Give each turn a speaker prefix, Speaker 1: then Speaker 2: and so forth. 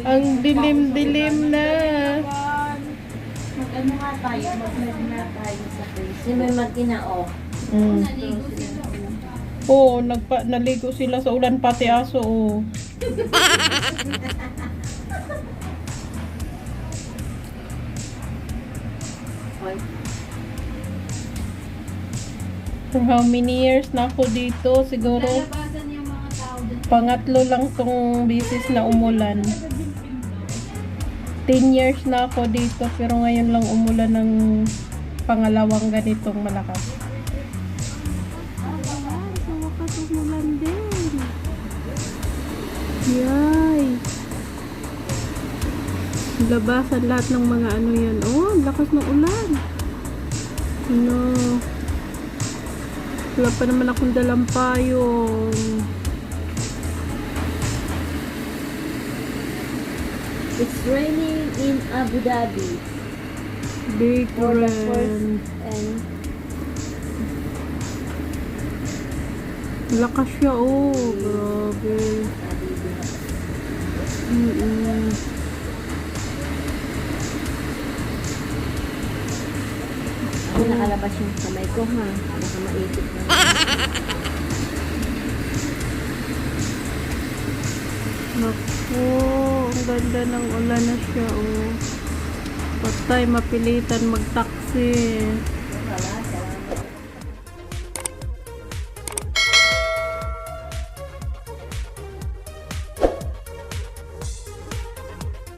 Speaker 1: Ang dilim-dilim na.
Speaker 2: Mag-ano nga tayo, mag-vlog na tayo sa Facebook. Kasi may magkinao.
Speaker 1: Mm. Oo, naligo sila sa ulan pati aso. Oh. For how many years na ako dito? Siguro pangatlo lang tong bisis na umulan. 10 years na ako dito pero ngayon lang umulan ng pangalawang ganitong malakas. Sa wakas umulan din. Yay! Labasan lahat ng mga ano yan. Oh, lakas ng ulan. Ano? Wala pa naman akong dalang payong.
Speaker 2: It's raining in Abu Dhabi.
Speaker 1: Big
Speaker 2: For the
Speaker 1: rain.
Speaker 2: first and
Speaker 1: Lakas siya, oh. Grabe.
Speaker 2: Ako nakalabas yung kamay ko ha. Baka maipit na.
Speaker 1: Naku, ang ganda ng ulan na siya, oh. Patay, mapilitan mag-taxi.
Speaker 2: Wala.